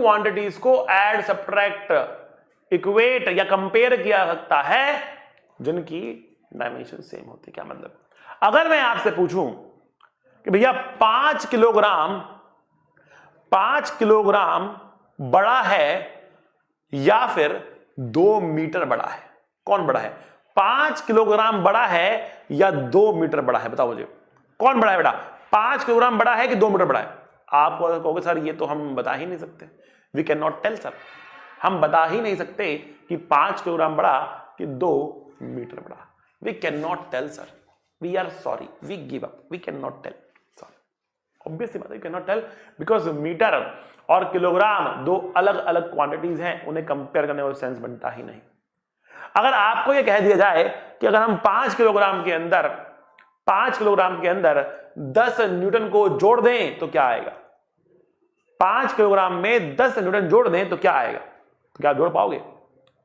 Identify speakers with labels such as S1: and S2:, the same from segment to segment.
S1: Quantities को add, subtract, equate या compare किया सकता है जिनकी डायमेंशन सेम होती है। क्या मतलब, अगर मैं आपसे पूछूं कि भैया 5 किलोग्राम बड़ा है या फिर 2 मीटर बड़ा है, कौन बड़ा है? 5 किलोग्राम बड़ा है या 2 मीटर बड़ा है? बताओ मुझे, कौन बड़ा है बेटा? 5 किलोग्राम बड़ा है कि 2 मीटर बड़ा है? आप कहोगे सर ये तो हम बता ही नहीं सकते, we can not tell sir, हम बता ही नहीं सकते कि 5 किलोग्राम बड़ा कि 2 मीटर बड़ा। We can not tell sir, we are sorry, we give up, we can not tell, sorry, obviously बात है, we can not tell, because metre और किलोग्राम दो अलग अलग क्वांटिटीज हैं, उन्हें कंपेयर करने का सेंस बनता ही नहीं। अगर आपको यह कह दिया जाए कि अगर हम 5 किलोग्राम के अंदर 10 न्यूटन को जोड़ दें तो क्या आएगा? 5 किलोग्राम में 10 न्यूटन जोड़ दें तो क्या आएगा? तो क्या जोड़ पाओगे?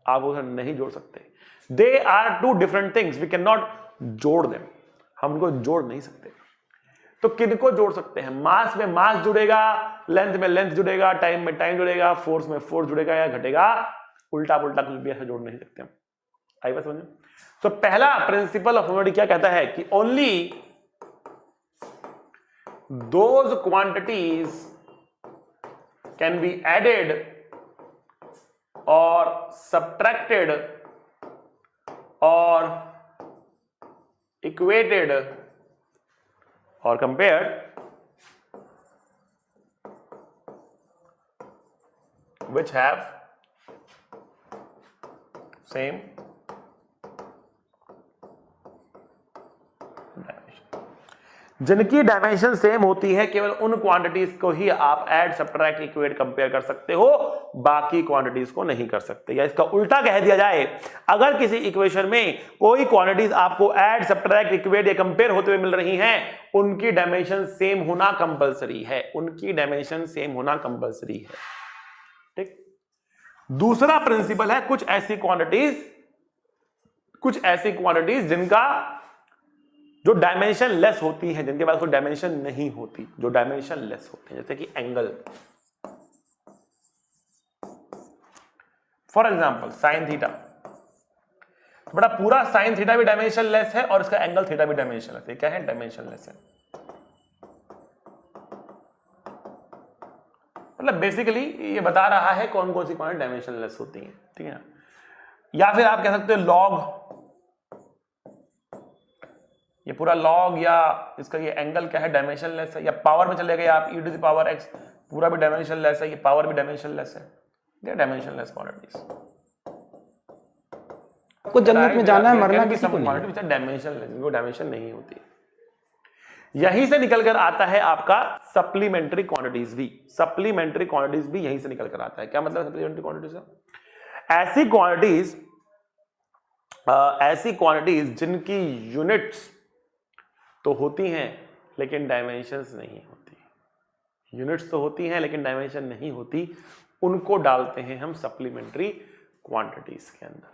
S1: आप उसे नहीं जोड़ सकते। They are two different things, we can not जोड़ देम, हम उनको जोड़ नहीं सकते। तो किनको जोड़ सकते हैं? मास में मास जुड़ेगा, लेंथ में लेंथ जुड़ेगा, टाइम में टाइम जुड़ेगा, फोर्स में फोर्स जुड़ेगा या घटेगा, उल्टा पुल्टा कुछ भी ऐसा जोड़ नहीं सकते हम। आई बात समझे? तो पहला प्रिंसिपल ऑफ होमोलॉजी क्या कहता है कि only those quantities can be added और सब्ट्रैक्टेड और इक्वेटेड और compared which have same dimension। जिनकी डायमेंशन सेम होती है केवल उन क्वांटिटीज को ही आप ऐड, सब्ट्रैक्ट, इक्वेट, कंपेयर कर सकते हो, बाकी क्वांटिटीज को नहीं कर सकते। या इसका उल्टा कह दिया जाए, अगर किसी इक्वेशन में कोई क्वांटिटीज आपको ऐड, सब्ट्रैक्ट, इक्वेट या कंपेयर होते हुए मिल रही हैं, उनकी डायमेंशन सेम होना कंपलसरी है, उनकी डायमेंशन सेम होना कंपलसरी है। ठीक। दूसरा प्रिंसिपल है कुछ ऐसी क्वांटिटीज जिनका जो डायमेंशन लेस होती है, जिनके पास कोई डायमेंशन नहीं होती, जो डायमेंशन लेस होते हैं, जैसे कि angle. For example sine theta, बड़ा पूरा साइन थीटा भी डायमेंशन लेस है और इसका एंगल थीटा भी डायमेंशन लेस है। क्या है? डायमेंशन लेस है। मतलब बेसिकली ये बता रहा है कौन कौन सी क्वांटिटी डायमेंशन लेस होती है। ठीक है ना? या फिर आप कह सकते हो लॉग, ये पूरा लॉग या इसका ये एंगल क्या है? डायमेंशन लेस है। या पावर में चले गए आप, e to the power x, पूरा भी डायमेंशन लेस है, ये पावर भी डायमेंशन लेस है। ये डायमेंशन लेस क्वांटिटीज।
S2: आपको जन्नत में जाना है, मरना किसी को नहीं।
S1: डायमेंशन लेस, वो डायमेंशन नहीं होती। यहीं से निकलकर आता है आपका सप्लीमेंट्री क्वांटिटीज भी। सप्लीमेंट्री क्वांटिटीज भी यहीं से निकलकर आता है। क्या मतलब सप्लीमेंट्री क्वांटिटीज का? ऐसी क्वांटिटीज जिनकी यूनिट्स तो होती हैं लेकिन डायमेंशंस नहीं होती। यूनिट्स तो होती हैं लेकिन डायमेंशन नहीं होती, उनको डालते हैं हम सप्लीमेंट्री क्वांटिटीज के अंदर।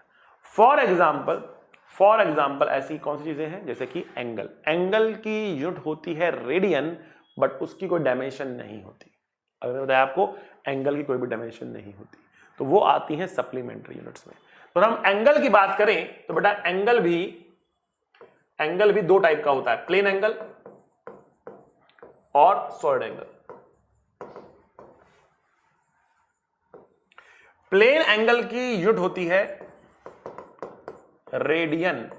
S1: फॉर एग्जांपल ऐसी कौन सी चीजें हैं? जैसे कि एंगल की यूनिट होती है रेडियन, बट उसकी कोई डायमेंशन नहीं होती। अगर मैं बताया आपको एंगल की कोई भी डायमेंशन नहीं होती, तो वो आती है सप्लीमेंट्री यूनिट्स में। तो हम एंगल की बात करें तो बेटा एंगल भी दो टाइप का होता है, प्लेन एंगल और सॉलिड एंगल। प्लेन एंगल की यूनिट होती है रेडियन,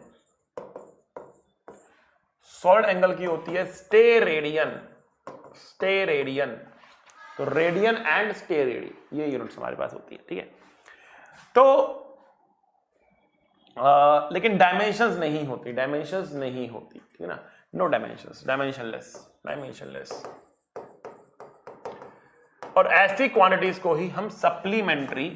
S1: सॉलिड एंगल की होती है स्टेरेडियन। तो रेडियन एंड स्टेरेडियन, ये यूनिट्स हमारे पास होती है। ठीक है? तो लेकिन डायमेंशंस नहीं होती, ठीक है ना? No dimensions, dimensionless. और ऐसी क्वांटिटीज को ही हम सप्लीमेंट्री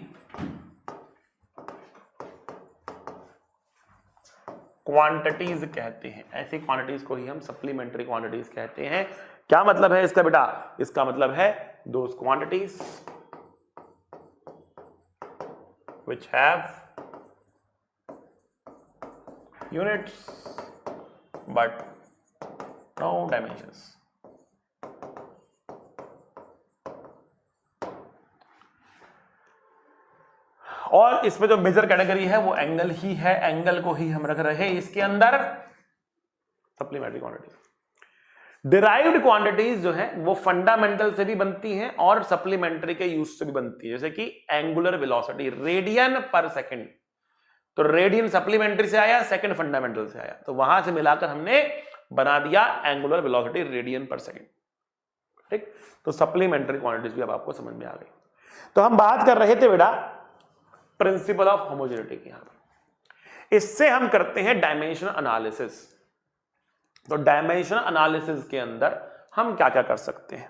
S1: क्वांटिटीज कहते हैं। ऐसी क्वांटिटीज को ही हम सप्लीमेंट्री क्वांटिटीज कहते हैं। क्या मतलब है इसका बेटा? इसका मतलब है those quantities which have units but no dimensions। और इसमें जो मेजर कैटेगरी है वो एंगल ही है, एंगल को ही हम रख रहे हैं इसके अंदर। सप्लीमेंट्री क्वांटिटी, डिराइव्ड क्वांटिटीज जो है वो फंडामेंटल से भी बनती हैं और सप्लीमेंट्री के यूज से भी बनती है। जैसे कि एंगुलर वेलोसिटी रेडियन पर सेकंड, तो रेडियन सप्लीमेंट्री से आया, सेकंड फंडामेंटल से आया, तो वहां से मिलाकर हमने बना दिया एंगुलर वेलोसिटी रेडियन पर सेकंड। ठीक, तो सप्लीमेंट्री क्वांटिटीज भी अब आपको समझ में आ गई। तो हम बात कर रहे थे बेटा प्रिंसिपल ऑफ होमोजेनिटी की। यहां पर इससे हम करते हैं डायमेंशन एनालिसिस। तो डायमेंशन एनालिसिस के अंदर हम क्या क्या कर सकते हैं,